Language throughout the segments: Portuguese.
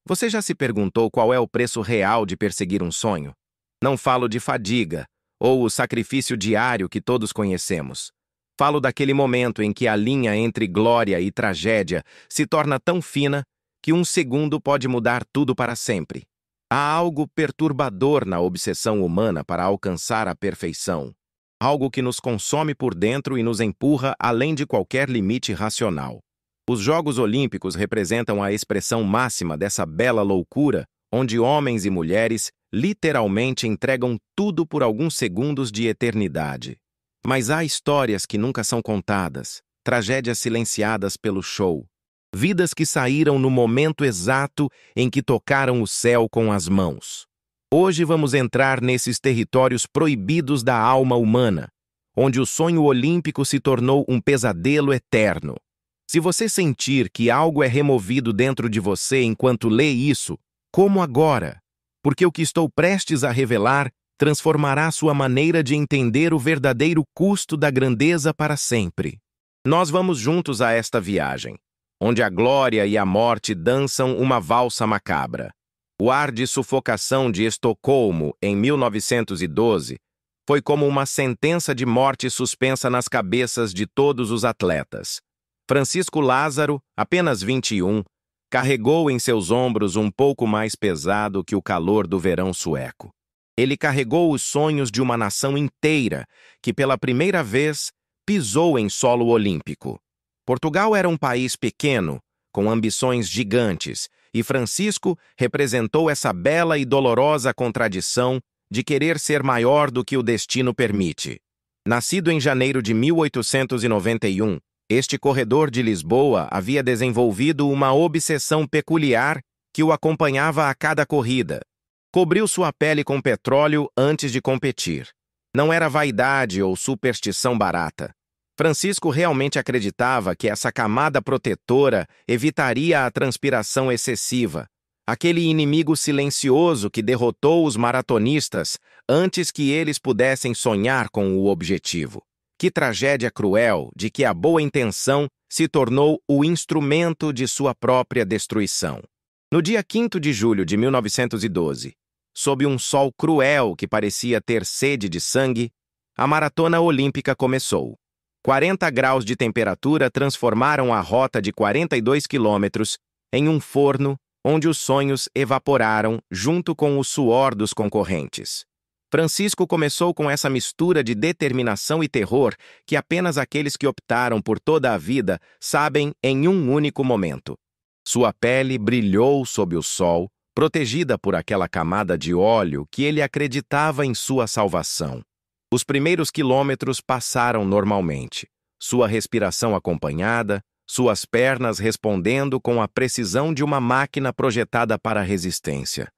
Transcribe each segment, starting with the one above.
Você já se perguntou qual é o preço real de perseguir um sonho? Não falo de fadiga ou o sacrifício diário que todos conhecemos. Falo daquele momento em que a linha entre glória e tragédia se torna tão fina que um segundo pode mudar tudo para sempre. Há algo perturbador na obsessão humana para alcançar a perfeição. Algo que nos consome por dentro e nos empurra além de qualquer limite racional. Os Jogos Olímpicos representam a expressão máxima dessa bela loucura, onde homens e mulheres literalmente entregam tudo por alguns segundos de eternidade. Mas há histórias que nunca são contadas, tragédias silenciadas pelo show, vidas que saíram no momento exato em que tocaram o céu com as mãos. Hoje vamos entrar nesses territórios proibidos da alma humana, onde o sonho olímpico se tornou um pesadelo eterno. Se você sentir que algo é removido dentro de você enquanto lê isso, como agora? Porque o que estou prestes a revelar transformará sua maneira de entender o verdadeiro custo da grandeza para sempre. Nós vamos juntos a esta viagem, onde a glória e a morte dançam uma valsa macabra. O ar de sufocação de Estocolmo, em 1912, foi como uma sentença de morte suspensa nas cabeças de todos os atletas. Francisco Lázaro, apenas 21, carregou em seus ombros um pouco mais pesado que o calor do verão sueco. Ele carregou os sonhos de uma nação inteira que, pela primeira vez, pisou em solo olímpico. Portugal era um país pequeno, com ambições gigantes, e Francisco representou essa bela e dolorosa contradição de querer ser maior do que o destino permite. Nascido em janeiro de 1891, este corredor de Lisboa havia desenvolvido uma obsessão peculiar que o acompanhava a cada corrida. Cobriu sua pele com petróleo antes de competir. Não era vaidade ou superstição barata. Francisco realmente acreditava que essa camada protetora evitaria a transpiração excessiva, aquele inimigo silencioso que derrotou os maratonistas antes que eles pudessem sonhar com o objetivo. Que tragédia cruel de que a boa intenção se tornou o instrumento de sua própria destruição. No dia 5º de julho de 1912, sob um sol cruel que parecia ter sede de sangue, a maratona olímpica começou. 40 graus de temperatura transformaram a rota de 42 quilômetros em um forno onde os sonhos evaporaram junto com o suor dos concorrentes. Francisco começou com essa mistura de determinação e terror que apenas aqueles que optaram por toda a vida sabem em um único momento. Sua pele brilhou sob o sol, protegida por aquela camada de óleo que ele acreditava em sua salvação. Os primeiros quilômetros passaram normalmente, sua respiração acompanhada, suas pernas respondendo com a precisão de uma máquina projetada para a resistência.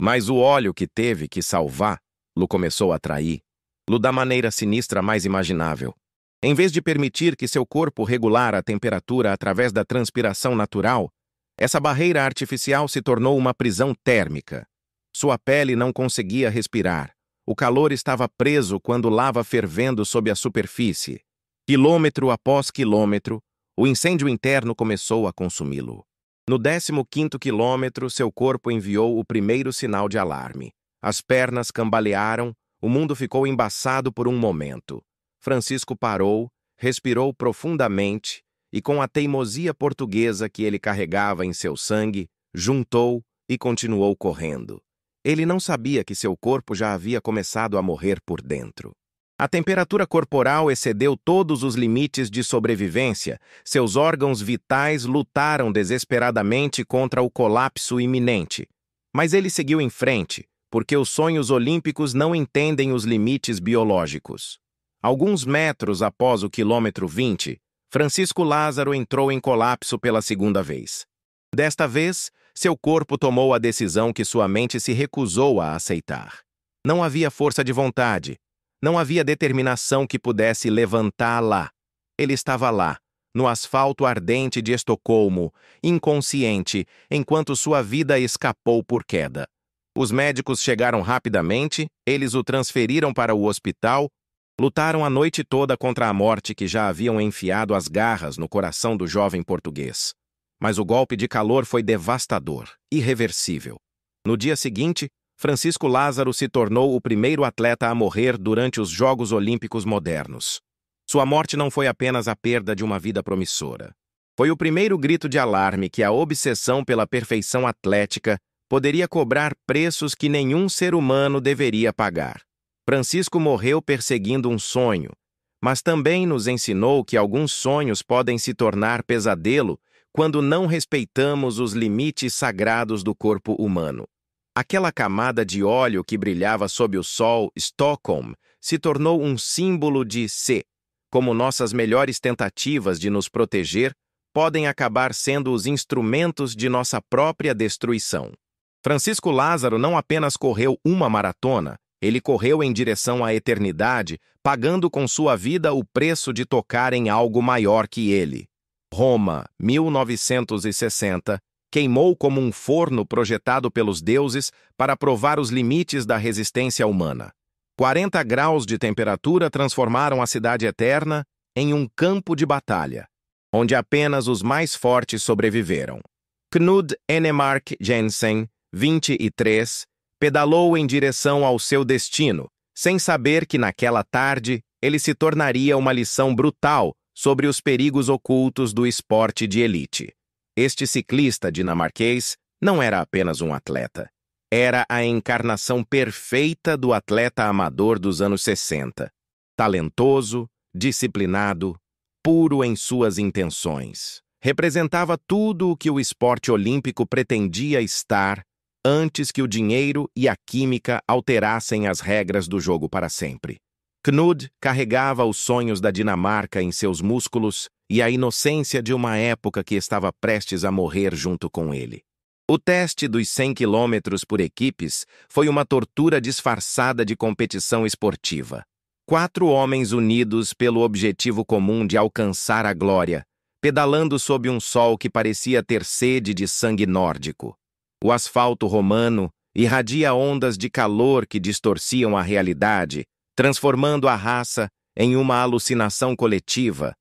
Mas o óleo que teve que salvar Lu começou a trair, Lu da maneira sinistra mais imaginável. Em vez de permitir que seu corpo regular a temperatura através da transpiração natural, essa barreira artificial se tornou uma prisão térmica. Sua pele não conseguia respirar. O calor estava preso quando lava fervendo sob a superfície. Quilômetro após quilômetro, o incêndio interno começou a consumi-lo. No 15º quilômetro, seu corpo enviou o primeiro sinal de alarme. As pernas cambalearam, o mundo ficou embaçado por um momento. Francisco parou, respirou profundamente e, com a teimosia portuguesa que ele carregava em seu sangue, juntou e continuou correndo. Ele não sabia que seu corpo já havia começado a morrer por dentro. A temperatura corporal excedeu todos os limites de sobrevivência, seus órgãos vitais lutaram desesperadamente contra o colapso iminente. Mas ele seguiu em frente, porque os sonhos olímpicos não entendem os limites biológicos. Alguns metros após o quilômetro 20, Francisco Lázaro entrou em colapso pela segunda vez. Desta vez, seu corpo tomou a decisão que sua mente se recusou a aceitar. Não havia força de vontade, não havia determinação que pudesse levantá-la. Ele estava lá, no asfalto ardente de Estocolmo, inconsciente, enquanto sua vida escapou por queda. Os médicos chegaram rapidamente, eles o transferiram para o hospital, lutaram a noite toda contra a morte que já haviam enfiado as garras no coração do jovem português. mas o golpe de calor foi devastador, irreversível. No dia seguinte, Francisco Lázaro se tornou o primeiro atleta a morrer durante os Jogos Olímpicos modernos. Sua morte não foi apenas a perda de uma vida promissora. Foi o primeiro grito de alarme que a obsessão pela perfeição atlética poderia cobrar preços que nenhum ser humano deveria pagar. Francisco morreu perseguindo um sonho, mas também nos ensinou que alguns sonhos podem se tornar pesadelo quando não respeitamos os limites sagrados do corpo humano. Aquela camada de óleo que brilhava sob o sol Stockholm se tornou um símbolo de como nossas melhores tentativas de nos proteger podem acabar sendo os instrumentos de nossa própria destruição. Francisco Lázaro não apenas correu uma maratona, ele correu em direção à eternidade, pagando com sua vida o preço de tocar em algo maior que ele. Roma, 1960, queimou como um forno projetado pelos deuses para provar os limites da resistência humana. 40 graus de temperatura transformaram a cidade eterna em um campo de batalha, onde apenas os mais fortes sobreviveram. Knud Enemark Jensen, 23, pedalou em direção ao seu destino, sem saber que naquela tarde ele se tornaria uma lição brutal sobre os perigos ocultos do esporte de elite. Este ciclista dinamarquês não era apenas um atleta. Era a encarnação perfeita do atleta amador dos anos 60. Talentoso, disciplinado, puro em suas intenções. Representava tudo o que o esporte olímpico pretendia estar antes que o dinheiro e a química alterassem as regras do jogo para sempre. Knud carregava os sonhos da Dinamarca em seus músculos e a inocência de uma época que estava prestes a morrer junto com ele. O teste dos 100 quilômetros por equipes foi uma tortura disfarçada de competição esportiva. 4 homens unidos pelo objetivo comum de alcançar a glória, pedalando sob um sol que parecia ter sede de sangue nórdico. O asfalto romano irradia ondas de calor que distorciam a realidade, transformando a raça em uma alucinação coletiva,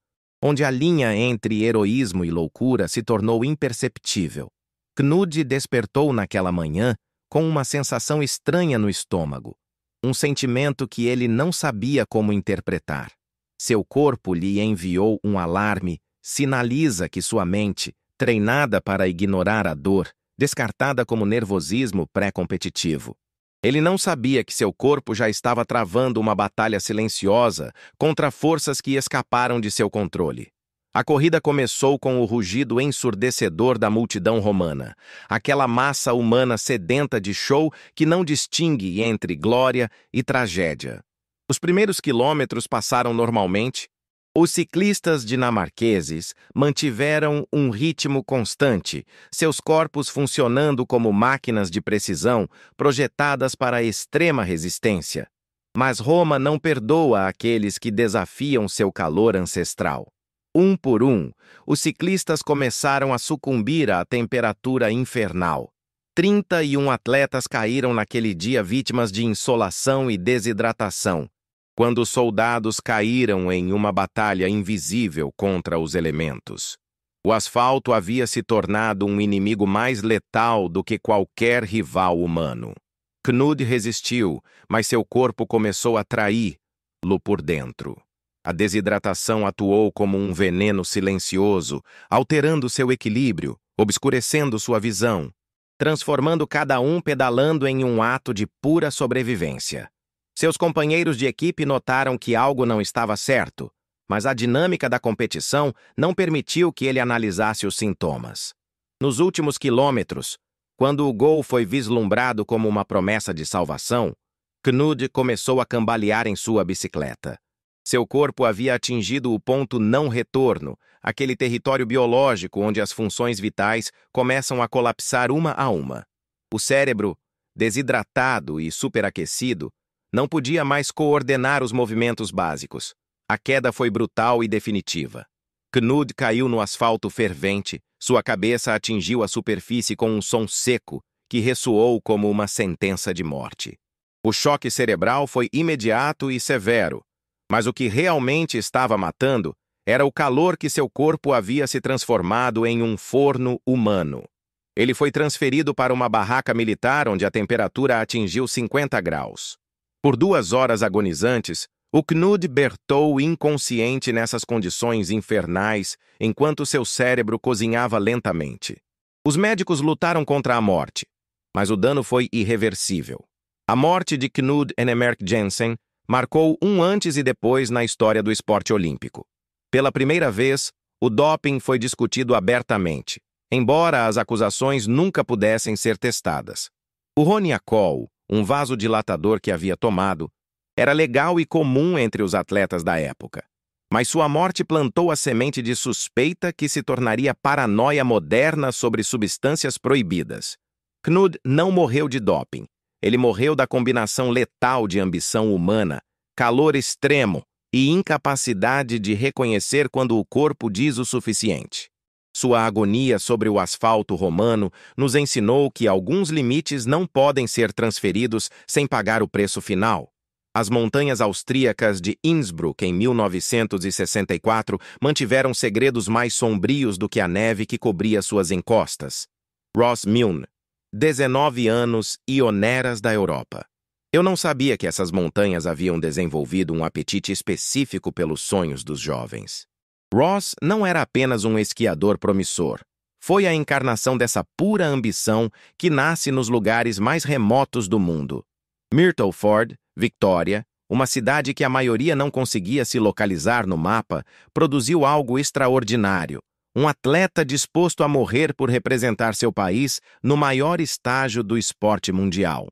onde a linha entre heroísmo e loucura se tornou imperceptível. Knud despertou naquela manhã com uma sensação estranha no estômago, um sentimento que ele não sabia como interpretar. Seu corpo lhe enviou um alarme, sinaliza que sua mente, treinada para ignorar a dor, descartada como nervosismo pré-competitivo. Ele não sabia que seu corpo já estava travando uma batalha silenciosa contra forças que escaparam de seu controle. A corrida começou com o rugido ensurdecedor da multidão romana, aquela massa humana sedenta de show que não distingue entre glória e tragédia. Os primeiros quilômetros passaram normalmente. Os ciclistas dinamarqueses mantiveram um ritmo constante, seus corpos funcionando como máquinas de precisão projetadas para a extrema resistência. Mas Roma não perdoa aqueles que desafiam seu calor ancestral. Um por um, os ciclistas começaram a sucumbir à temperatura infernal. 31 atletas caíram naquele dia vítimas de insolação e desidratação, quando os soldados caíram em uma batalha invisível contra os elementos. O asfalto havia se tornado um inimigo mais letal do que qualquer rival humano. Knud resistiu, mas seu corpo começou a traí-lo por dentro. A desidratação atuou como um veneno silencioso, alterando seu equilíbrio, obscurecendo sua visão, transformando cada um pedalando em um ato de pura sobrevivência. Seus companheiros de equipe notaram que algo não estava certo, mas a dinâmica da competição não permitiu que ele analisasse os sintomas. Nos últimos quilômetros, quando o gol foi vislumbrado como uma promessa de salvação, Knud começou a cambalear em sua bicicleta. Seu corpo havia atingido o ponto não retorno, aquele território biológico onde as funções vitais começam a colapsar uma a uma. O cérebro, desidratado e superaquecido, não podia mais coordenar os movimentos básicos. A queda foi brutal e definitiva. Knud caiu no asfalto fervente, sua cabeça atingiu a superfície com um som seco que ressoou como uma sentença de morte. O choque cerebral foi imediato e severo, mas o que realmente estava matando Era o calor que seu corpo havia se transformado em um forno humano. Ele foi transferido para uma barraca militar onde a temperatura atingiu 50 graus. Por 2 horas agonizantes, o Knud bertou inconsciente nessas condições infernais enquanto seu cérebro cozinhava lentamente. Os médicos lutaram contra a morte, mas o dano foi irreversível. A morte de Knud Enemerk Jensen marcou um antes e depois na história do esporte olímpico. Pela primeira vez, o doping foi discutido abertamente, embora as acusações nunca pudessem ser testadas. O Roniacol, um vasodilatador que havia tomado, era legal e comum entre os atletas da época. Mas sua morte plantou a semente de suspeita que se tornaria paranoia moderna sobre substâncias proibidas. Knud não morreu de doping. Ele morreu da combinação letal de ambição humana, calor extremo e incapacidade de reconhecer quando o corpo diz o suficiente. Sua agonia sobre o asfalto romano nos ensinou que alguns limites não podem ser transferidos sem pagar o preço final. As montanhas austríacas de Innsbruck, em 1964, mantiveram segredos mais sombrios do que a neve que cobria suas encostas. Ross Milne, 19 anos, pioneiras da Europa. Eu não sabia que essas montanhas haviam desenvolvido um apetite específico pelos sonhos dos jovens. Ross não era apenas um esquiador promissor. Foi a encarnação dessa pura ambição que nasce nos lugares mais remotos do mundo. Myrtleford, Victoria, uma cidade que a maioria não conseguia se localizar no mapa, produziu algo extraordinário. Um atleta disposto a morrer por representar seu país no maior estágio do esporte mundial.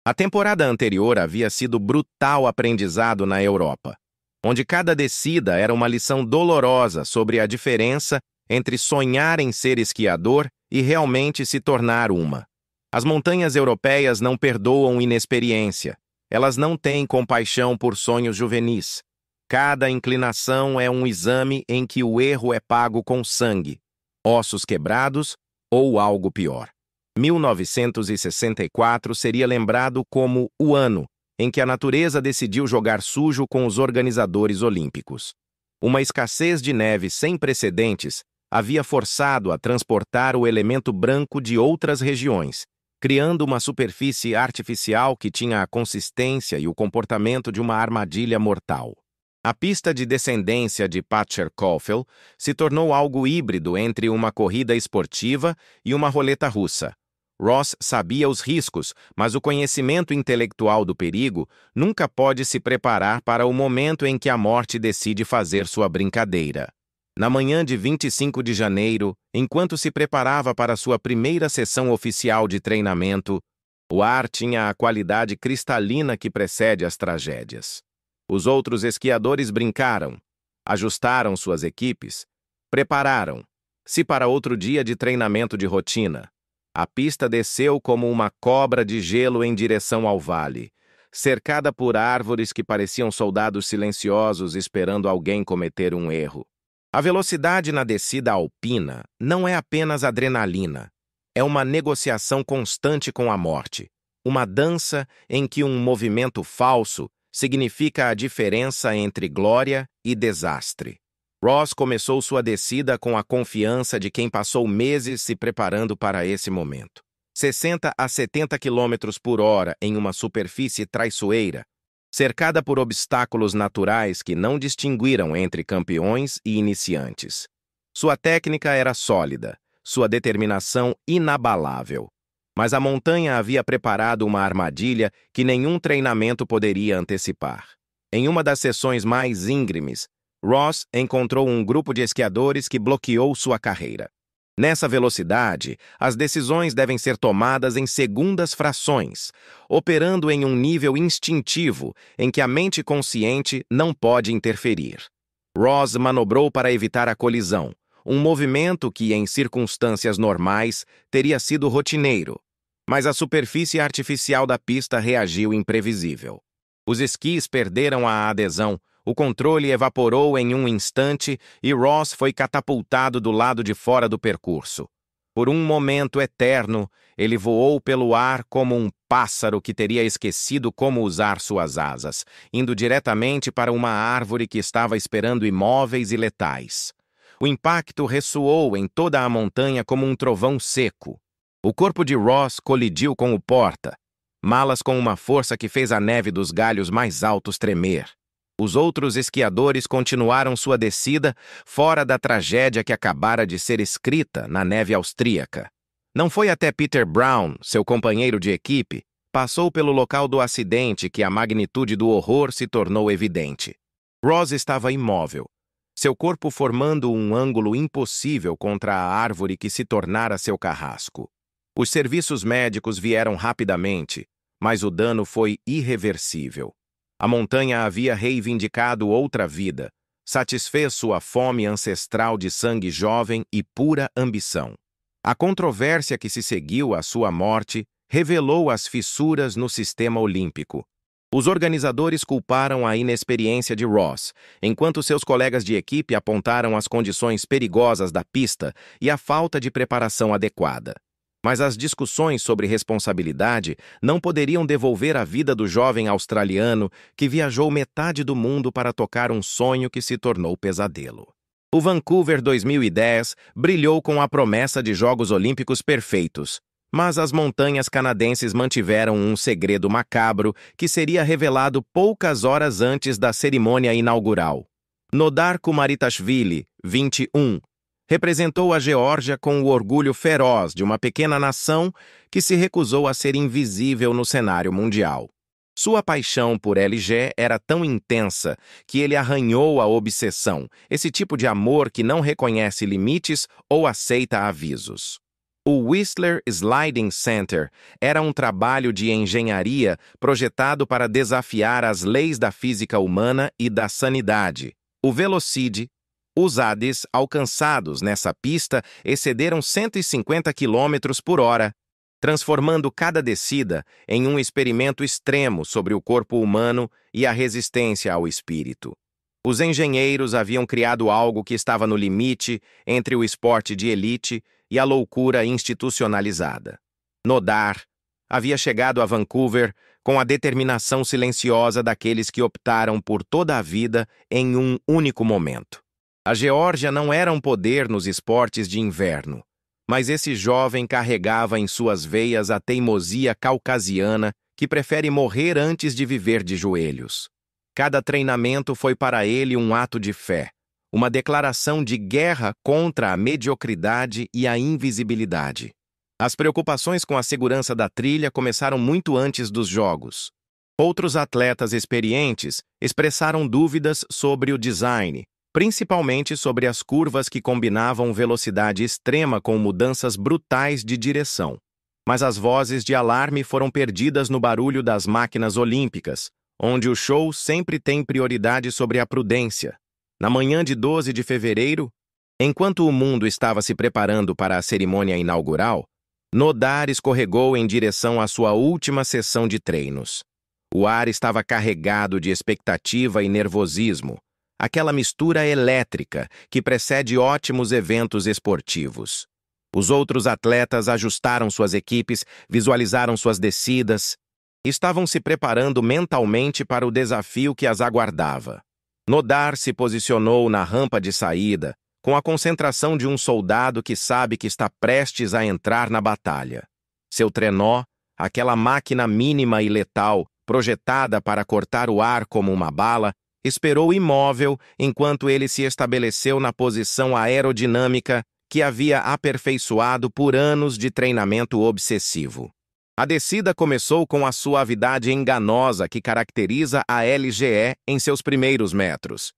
A temporada anterior havia sido brutal aprendizado na Europa, onde cada descida era uma lição dolorosa sobre a diferença entre sonhar em ser esquiador e realmente se tornar uma. As montanhas europeias não perdoam inexperiência. Elas não têm compaixão por sonhos juvenis. Cada inclinação é um exame em que o erro é pago com sangue, ossos quebrados ou algo pior. 1964 seria lembrado como o ano em que a natureza decidiu jogar sujo com os organizadores olímpicos. Uma escassez de neve sem precedentes havia forçado a transportar o elemento branco de outras regiões, criando uma superfície artificial que tinha a consistência e o comportamento de uma armadilha mortal. A pista de descendência de Patscherkofel se tornou algo híbrido entre uma corrida esportiva e uma roleta russa. Ross sabia os riscos, mas o conhecimento intelectual do perigo nunca pode se preparar para o momento em que a morte decide fazer sua brincadeira. Na manhã de 25 de janeiro, enquanto se preparava para sua primeira sessão oficial de treinamento, o ar tinha a qualidade cristalina que precede as tragédias. Os outros esquiadores brincaram, ajustaram suas equipes, prepararam-se para outro dia de treinamento de rotina. A pista desceu como uma cobra de gelo em direção ao vale, cercada por árvores que pareciam soldados silenciosos esperando alguém cometer um erro. A velocidade na descida alpina não é apenas adrenalina, é uma negociação constante com a morte, uma dança em que um movimento falso significa a diferença entre glória e desastre. Ross começou sua descida com a confiança de quem passou meses se preparando para esse momento. 60 a 70 km por hora em uma superfície traiçoeira, cercada por obstáculos naturais que não distinguiram entre campeões e iniciantes. Sua técnica era sólida, sua determinação inabalável. Mas a montanha havia preparado uma armadilha que nenhum treinamento poderia antecipar. Em uma das sessões mais íngremes, Ross encontrou um grupo de esquiadores que bloqueou sua carreira. Nessa velocidade, as decisões devem ser tomadas em segundas frações, operando em um nível instintivo em que a mente consciente não pode interferir. Ross manobrou para evitar a colisão, um movimento que, em circunstâncias normais, teria sido rotineiro. Mas a superfície artificial da pista reagiu imprevisível. Os esquis perderam a adesão, o controle evaporou em um instante e Ross foi catapultado do lado de fora do percurso. Por um momento eterno, ele voou pelo ar como um pássaro que teria esquecido como usar suas asas, indo diretamente para uma árvore que estava esperando imóveis e letais. O impacto ressoou em toda a montanha como um trovão seco. O corpo de Ross colidiu com o porta-malas com uma força que fez a neve dos galhos mais altos tremer. Os outros esquiadores continuaram sua descida fora da tragédia que acabara de ser escrita na neve austríaca. Não foi até Peter Brown, seu companheiro de equipe, passou pelo local do acidente que a magnitude do horror se tornou evidente. Ross estava imóvel, seu corpo formando um ângulo impossível contra a árvore que se tornara seu carrasco. Os serviços médicos vieram rapidamente, mas o dano foi irreversível. A montanha havia reivindicado outra vida, satisfez sua fome ancestral de sangue jovem e pura ambição. A controvérsia que se seguiu à sua morte revelou as fissuras no sistema olímpico. Os organizadores culparam a inexperiência de Ross, enquanto seus colegas de equipe apontaram as condições perigosas da pista e a falta de preparação adequada. Mas as discussões sobre responsabilidade não poderiam devolver a vida do jovem australiano que viajou metade do mundo para tocar um sonho que se tornou pesadelo. O Vancouver 2010 brilhou com a promessa de Jogos Olímpicos perfeitos, mas as montanhas canadenses mantiveram um segredo macabro que seria revelado poucas horas antes da cerimônia inaugural. Nodar Kumaritashvili, 21, representou a Geórgia com o orgulho feroz de uma pequena nação que se recusou a ser invisível no cenário mundial. Sua paixão por LG era tão intensa que ele arranhou a obsessão, esse tipo de amor que não reconhece limites ou aceita avisos. O Whistler Sliding Center era um trabalho de engenharia projetado para desafiar as leis da física humana e da sanidade. O Velocide, os ADs alcançados nessa pista excederam 150 km por hora, transformando cada descida em um experimento extremo sobre o corpo humano e a resistência ao espírito. Os engenheiros haviam criado algo que estava no limite entre o esporte de elite e a loucura institucionalizada. Nodar havia chegado a Vancouver com a determinação silenciosa daqueles que optaram por toda a vida em um único momento. A Geórgia não era um poder nos esportes de inverno, mas esse jovem carregava em suas veias a teimosia caucasiana que prefere morrer antes de viver de joelhos. Cada treinamento foi para ele um ato de fé, uma declaração de guerra contra a mediocridade e a invisibilidade. As preocupações com a segurança da trilha começaram muito antes dos jogos. Outros atletas experientes expressaram dúvidas sobre o design, principalmente sobre as curvas que combinavam velocidade extrema com mudanças brutais de direção. Mas as vozes de alarme foram perdidas no barulho das máquinas olímpicas, onde o show sempre tem prioridade sobre a prudência. Na manhã de 12 de fevereiro, enquanto o mundo estava se preparando para a cerimônia inaugural, Nodar escorregou em direção à sua última sessão de treinos. O ar estava carregado de expectativa e nervosismo, aquela mistura elétrica que precede ótimos eventos esportivos. Os outros atletas ajustaram suas equipes, visualizaram suas descidas, estavam se preparando mentalmente para o desafio que as aguardava. Nodar se posicionou na rampa de saída, com a concentração de um soldado que sabe que está prestes a entrar na batalha. Seu trenó, aquela máquina mínima e letal, projetada para cortar o ar como uma bala, esperou imóvel enquanto ele se estabeleceu na posição aerodinâmica que havia aperfeiçoado por anos de treinamento obsessivo. A descida começou com a suavidade enganosa que caracteriza a LGE em seus primeiros metros.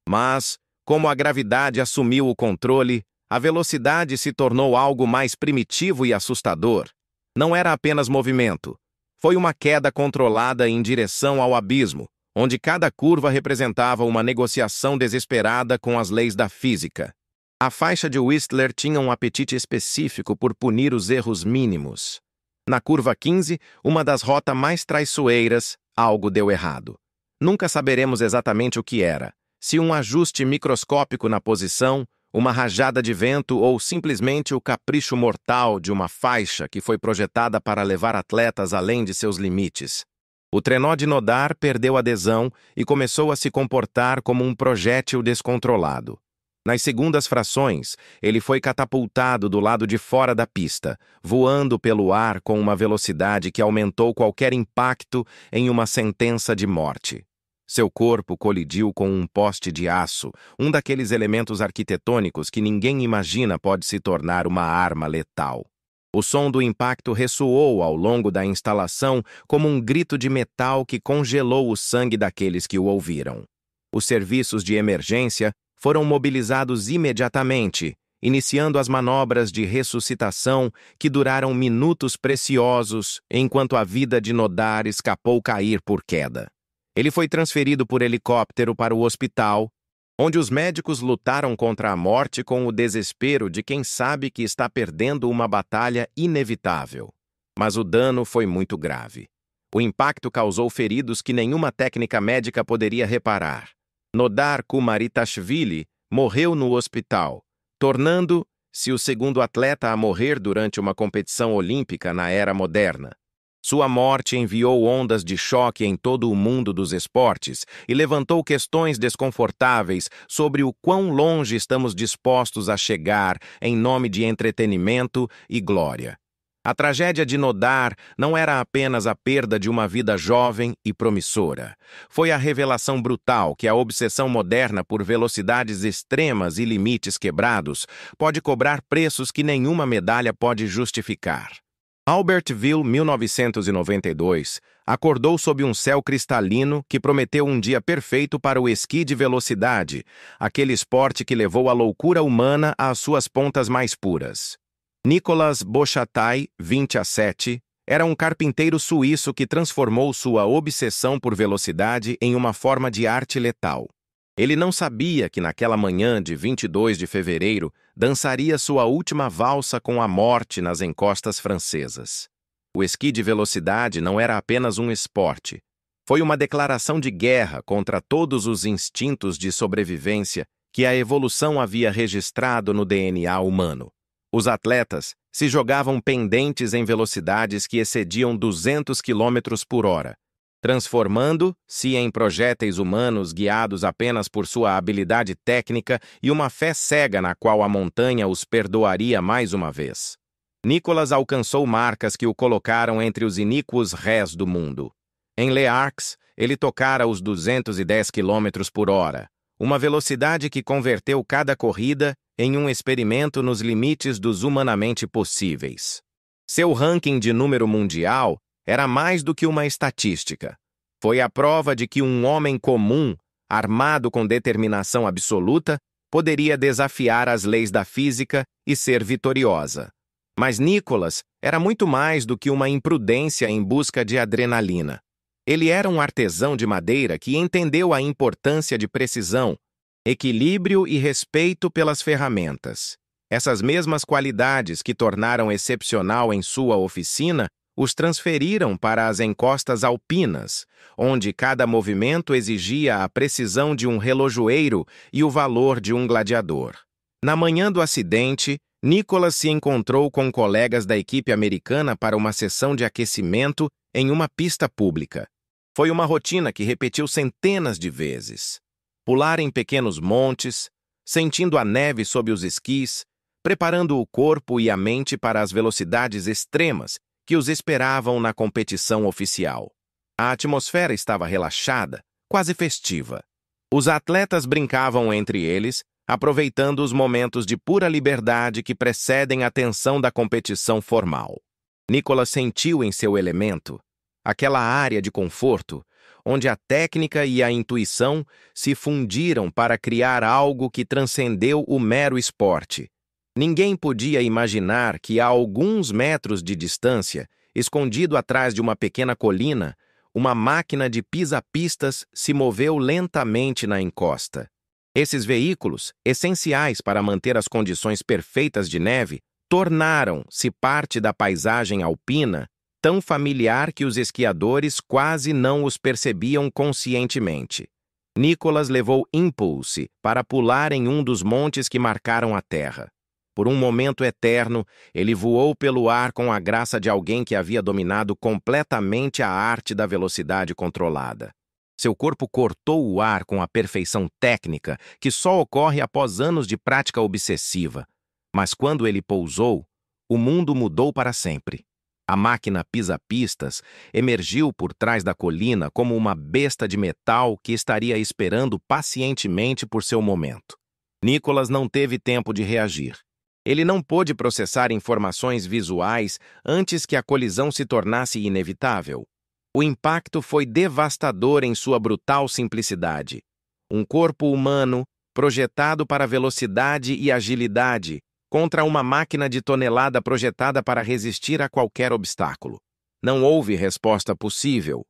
Mas, como a gravidade assumiu o controle, a velocidade se tornou algo mais primitivo e assustador. Não era apenas movimento. Foi uma queda controlada em direção ao abismo, onde cada curva representava uma negociação desesperada com as leis da física. A faixa de Whistler tinha um apetite específico por punir os erros mínimos. Na curva 15, uma das rotas mais traiçoeiras, algo deu errado. Nunca saberemos exatamente o que era. Se um ajuste microscópico na posição, uma rajada de vento ou simplesmente o capricho mortal de uma faixa que foi projetada para levar atletas além de seus limites. O trenó de Nodar perdeu adesão e começou a se comportar como um projétil descontrolado. Nas segundas frações, ele foi catapultado do lado de fora da pista, voando pelo ar com uma velocidade que aumentou qualquer impacto em uma sentença de morte. Seu corpo colidiu com um poste de aço, um daqueles elementos arquitetônicos que ninguém imagina pode se tornar uma arma letal. O som do impacto ressoou ao longo da instalação como um grito de metal que congelou o sangue daqueles que o ouviram. Os serviços de emergência foram mobilizados imediatamente, iniciando as manobras de ressuscitação que duraram minutos preciosos enquanto a vida de Nodar escapou cair por queda. Ele foi transferido por helicóptero para o hospital, onde os médicos lutaram contra a morte com o desespero de quem sabe que está perdendo uma batalha inevitável. Mas o dano foi muito grave. O impacto causou feridos que nenhuma técnica médica poderia reparar. Nodar Kumaritashvili morreu no hospital, tornando-se o segundo atleta a morrer durante uma competição olímpica na era moderna. Sua morte enviou ondas de choque em todo o mundo dos esportes e levantou questões desconfortáveis sobre o quão longe estamos dispostos a chegar em nome de entretenimento e glória. A tragédia de Nodar não era apenas a perda de uma vida jovem e promissora. Foi a revelação brutal que a obsessão moderna por velocidades extremas e limites quebrados pode cobrar preços que nenhuma medalha pode justificar. Albertville, 1992, acordou sob um céu cristalino que prometeu um dia perfeito para o esqui de velocidade, aquele esporte que levou a loucura humana às suas pontas mais puras. Nicolas Bochatai, 27, era um carpinteiro suíço que transformou sua obsessão por velocidade em uma forma de arte letal. Ele não sabia que naquela manhã de 22 de fevereiro dançaria sua última valsa com a morte nas encostas francesas. O esqui de velocidade não era apenas um esporte. Foi uma declaração de guerra contra todos os instintos de sobrevivência que a evolução havia registrado no DNA humano. Os atletas se jogavam pendentes em velocidades que excediam 200 km por hora, transformando-se em projéteis humanos guiados apenas por sua habilidade técnica e uma fé cega na qual a montanha os perdoaria mais uma vez. Nicolas alcançou marcas que o colocaram entre os iníquos rés do mundo. Em Les Arcs, ele tocara os 210 km por hora, uma velocidade que converteu cada corrida em um experimento nos limites dos humanamente possíveis. Seu ranking de número mundial era mais do que uma estatística. Foi a prova de que um homem comum, armado com determinação absoluta, poderia desafiar as leis da física e ser vitoriosa. Mas Nicolas era muito mais do que uma imprudência em busca de adrenalina. Ele era um artesão de madeira que entendeu a importância de precisão, equilíbrio e respeito pelas ferramentas. Essas mesmas qualidades que tornaram excepcional em sua oficina os transferiram para as encostas alpinas, onde cada movimento exigia a precisão de um relojoeiro e o valor de um gladiador. Na manhã do acidente, Nicolas se encontrou com colegas da equipe americana para uma sessão de aquecimento em uma pista pública. Foi uma rotina que repetiu centenas de vezes. Pular em pequenos montes, sentindo a neve sob os esquis, preparando o corpo e a mente para as velocidades extremas que os esperavam na competição oficial. A atmosfera estava relaxada, quase festiva. Os atletas brincavam entre eles, aproveitando os momentos de pura liberdade que precedem a tensão da competição formal. Nicolas sentiu em seu elemento aquela área de conforto, onde a técnica e a intuição se fundiram para criar algo que transcendeu o mero esporte. Ninguém podia imaginar que a alguns metros de distância, escondido atrás de uma pequena colina, uma máquina de pisa-pistas se moveu lentamente na encosta. Esses veículos, essenciais para manter as condições perfeitas de neve, tornaram-se parte da paisagem alpina, tão familiar que os esquiadores quase não os percebiam conscientemente. Nicholas levou Impulse para pular em um dos montes que marcaram a Terra. Por um momento eterno, ele voou pelo ar com a graça de alguém que havia dominado completamente a arte da velocidade controlada. Seu corpo cortou o ar com a perfeição técnica que só ocorre após anos de prática obsessiva. Mas quando ele pousou, o mundo mudou para sempre. A máquina pisa-pistas emergiu por trás da colina como uma besta de metal que estaria esperando pacientemente por seu momento. Nicholas não teve tempo de reagir. Ele não pôde processar informações visuais antes que a colisão se tornasse inevitável. O impacto foi devastador em sua brutal simplicidade. Um corpo humano, projetado para velocidade e agilidade, contra uma máquina de tonelada projetada para resistir a qualquer obstáculo. Não houve resposta possível.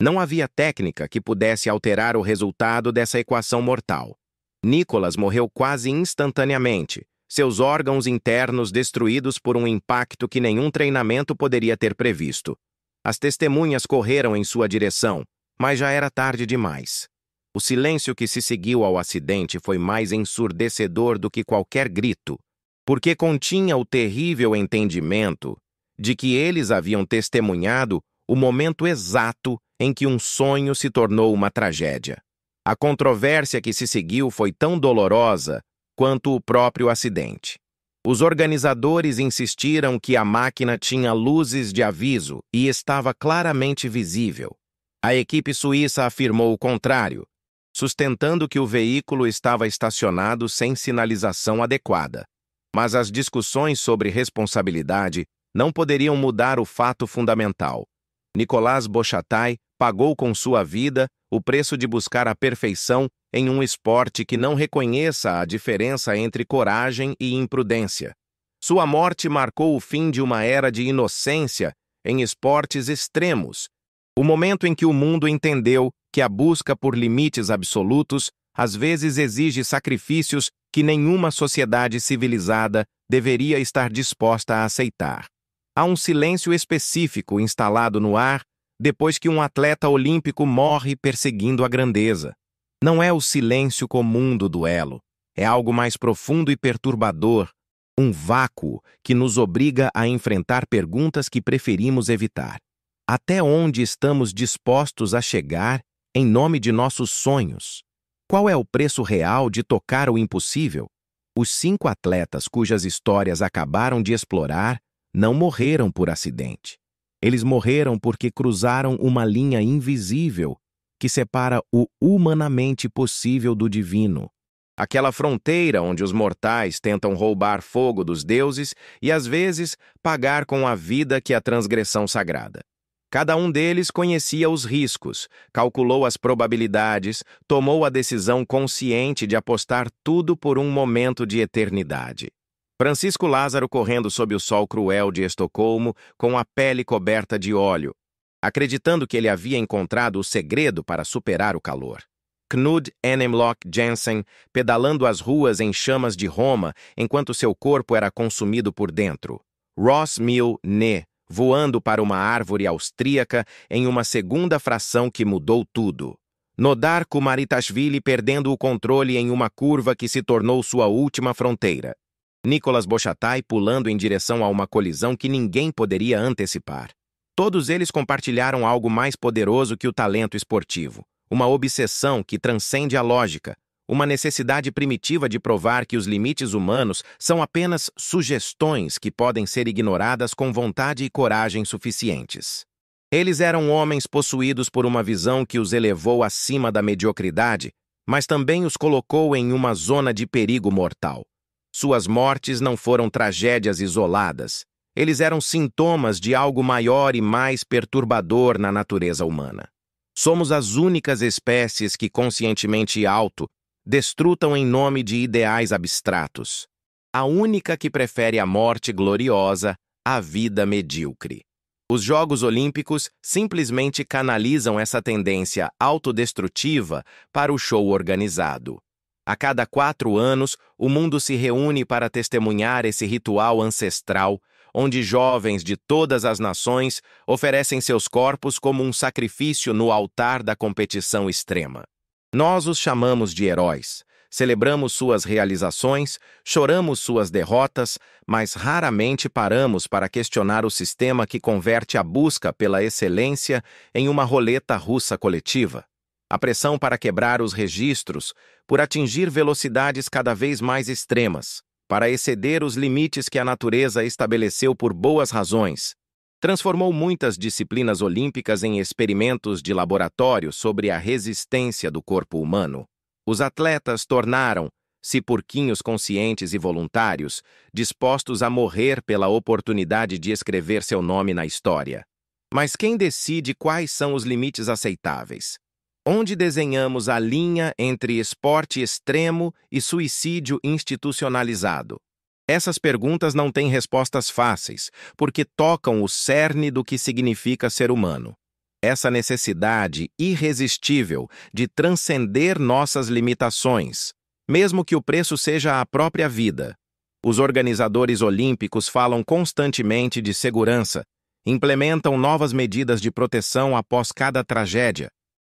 Não havia técnica que pudesse alterar o resultado dessa equação mortal. Nicholas morreu quase instantaneamente, seus órgãos internos destruídos por um impacto que nenhum treinamento poderia ter previsto. As testemunhas correram em sua direção, mas já era tarde demais. O silêncio que se seguiu ao acidente foi mais ensurdecedor do que qualquer grito, porque continha o terrível entendimento de que eles haviam testemunhado o momento exato em que um sonho se tornou uma tragédia. A controvérsia que se seguiu foi tão dolorosa quanto o próprio acidente. Os organizadores insistiram que a máquina tinha luzes de aviso e estava claramente visível. A equipe suíça afirmou o contrário, sustentando que o veículo estava estacionado sem sinalização adequada. Mas as discussões sobre responsabilidade não poderiam mudar o fato fundamental. Nicolas Bochatai pagou com sua vida o preço de buscar a perfeição em um esporte que não reconheça a diferença entre coragem e imprudência. Sua morte marcou o fim de uma era de inocência em esportes extremos, o momento em que o mundo entendeu que a busca por limites absolutos às vezes exige sacrifícios que nenhuma sociedade civilizada deveria estar disposta a aceitar. Há um silêncio específico instalado no ar depois que um atleta olímpico morre perseguindo a grandeza. Não é o silêncio comum do duelo, é algo mais profundo e perturbador, um vácuo que nos obriga a enfrentar perguntas que preferimos evitar. Até onde estamos dispostos a chegar em nome de nossos sonhos? Qual é o preço real de tocar o impossível? Os 5 atletas cujas histórias acabaram de explorar não morreram por acidente. Eles morreram porque cruzaram uma linha invisível que separa o humanamente possível do divino. Aquela fronteira onde os mortais tentam roubar fogo dos deuses e, às vezes, pagar com a vida que a transgressão sagrada. Cada um deles conhecia os riscos, calculou as probabilidades, tomou a decisão consciente de apostar tudo por um momento de eternidade. Francisco Lázaro correndo sob o sol cruel de Estocolmo, com a pele coberta de óleo, acreditando que ele havia encontrado o segredo para superar o calor. Knud Enemlock Jensen pedalando as ruas em chamas de Roma enquanto seu corpo era consumido por dentro. Ross Milne voando para uma árvore austríaca em uma segunda fração que mudou tudo. Nodar Kumaritashvili perdendo o controle em uma curva que se tornou sua última fronteira. Nicolas Bochatai pulando em direção a uma colisão que ninguém poderia antecipar. Todos eles compartilharam algo mais poderoso que o talento esportivo, uma obsessão que transcende a lógica, uma necessidade primitiva de provar que os limites humanos são apenas sugestões que podem ser ignoradas com vontade e coragem suficientes. Eles eram homens possuídos por uma visão que os elevou acima da mediocridade, mas também os colocou em uma zona de perigo mortal. Suas mortes não foram tragédias isoladas. Eles eram sintomas de algo maior e mais perturbador na natureza humana. Somos as únicas espécies que conscientemente desfrutam em nome de ideais abstratos. A única que prefere a morte gloriosa à vida medíocre. Os Jogos Olímpicos simplesmente canalizam essa tendência autodestrutiva para o show organizado. A cada 4 anos, o mundo se reúne para testemunhar esse ritual ancestral, onde jovens de todas as nações oferecem seus corpos como um sacrifício no altar da competição extrema. Nós os chamamos de heróis, celebramos suas realizações, choramos suas derrotas, mas raramente paramos para questionar o sistema que converte a busca pela excelência em uma roleta russa coletiva. A pressão para quebrar os registros, por atingir velocidades cada vez mais extremas, para exceder os limites que a natureza estabeleceu por boas razões, transformou muitas disciplinas olímpicas em experimentos de laboratório sobre a resistência do corpo humano. Os atletas tornaram-se porquinhos conscientes e voluntários, dispostos a morrer pela oportunidade de escrever seu nome na história. Mas quem decide quais são os limites aceitáveis? Onde desenhamos a linha entre esporte extremo e suicídio institucionalizado? Essas perguntas não têm respostas fáceis, porque tocam o cerne do que significa ser humano. Essa necessidade irresistível de transcender nossas limitações, mesmo que o preço seja a própria vida. Os organizadores olímpicos falam constantemente de segurança, implementam novas medidas de proteção após cada tragédia,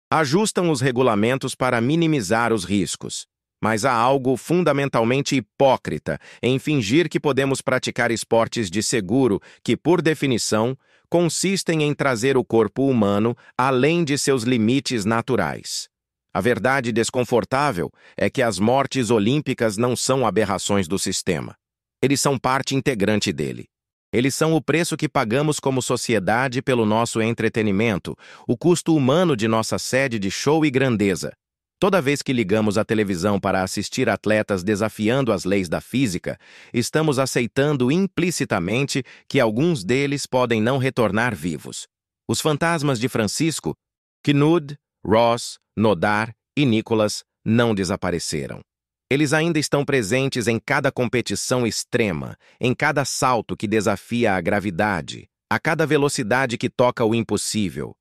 ajustam os regulamentos para minimizar os riscos. Mas há algo fundamentalmente hipócrita em fingir que podemos praticar esportes de seguro que, por definição, consistem em trazer o corpo humano além de seus limites naturais. A verdade desconfortável é que as mortes olímpicas não são aberrações do sistema. Eles são parte integrante dele. Eles são o preço que pagamos como sociedade pelo nosso entretenimento, o custo humano de nossa sede de show e grandeza. Toda vez que ligamos a televisão para assistir atletas desafiando as leis da física, estamos aceitando implicitamente que alguns deles podem não retornar vivos. Os fantasmas de Francisco, Knud, Ross, Nodar e Nicholas não desapareceram. Eles ainda estão presentes em cada competição extrema, em cada salto que desafia a gravidade, a cada velocidade que toca o impossível.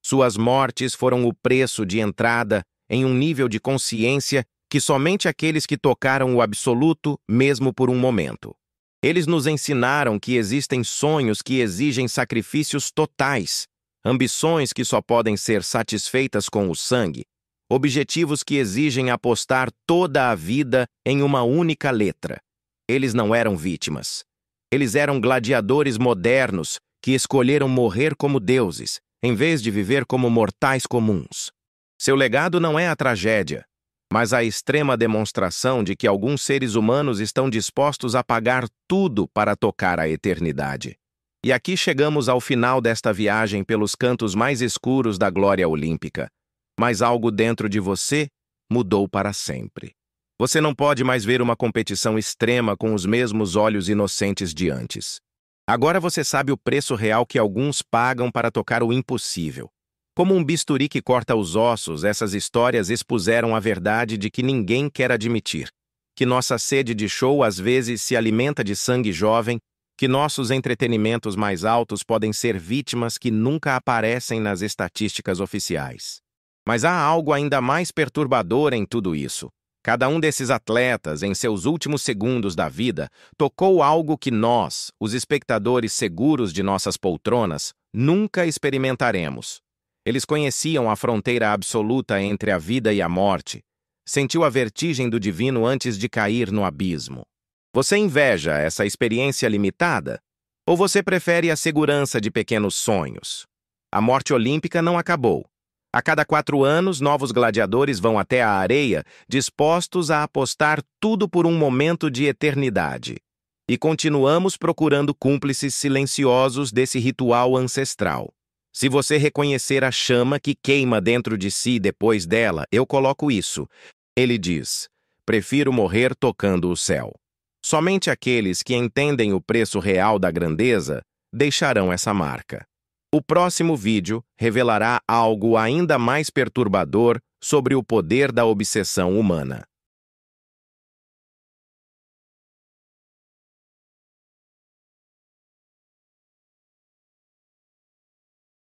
Suas mortes foram o preço de entrada em um nível de consciência que somente aqueles que tocaram o absoluto, mesmo por um momento. Eles nos ensinaram que existem sonhos que exigem sacrifícios totais, ambições que só podem ser satisfeitas com o sangue, objetivos que exigem apostar toda a vida em uma única letra. Eles não eram vítimas. Eles eram gladiadores modernos que escolheram morrer como deuses, em vez de viver como mortais comuns. Seu legado não é a tragédia, mas a extrema demonstração de que alguns seres humanos estão dispostos a pagar tudo para tocar a eternidade. E aqui chegamos ao final desta viagem pelos cantos mais escuros da glória olímpica. Mas algo dentro de você mudou para sempre. Você não pode mais ver uma competição extrema com os mesmos olhos inocentes de antes. Agora você sabe o preço real que alguns pagam para tocar o impossível. Como um bisturi que corta os ossos, essas histórias expuseram a verdade de que ninguém quer admitir. Que nossa sede de show às vezes se alimenta de sangue jovem, que nossos entretenimentos mais altos podem ser vítimas que nunca aparecem nas estatísticas oficiais. Mas há algo ainda mais perturbador em tudo isso. Cada um desses atletas, em seus últimos segundos da vida, tocou algo que nós, os espectadores seguros de nossas poltronas, nunca experimentaremos. Eles conheciam a fronteira absoluta entre a vida e a morte. Sentiu a vertigem do divino antes de cair no abismo. Você inveja essa experiência limitada? Ou você prefere a segurança de pequenos sonhos? A morte olímpica não acabou. A cada 4 anos, novos gladiadores vão até a areia, dispostos a apostar tudo por um momento de eternidade. E continuamos procurando cúmplices silenciosos desse ritual ancestral. Se você reconhecer a chama que queima dentro de si depois dela, eu coloco isso. Ele diz, prefiro morrer tocando o céu. Somente aqueles que entendem o preço real da grandeza deixarão essa marca. O próximo vídeo revelará algo ainda mais perturbador sobre o poder da obsessão humana.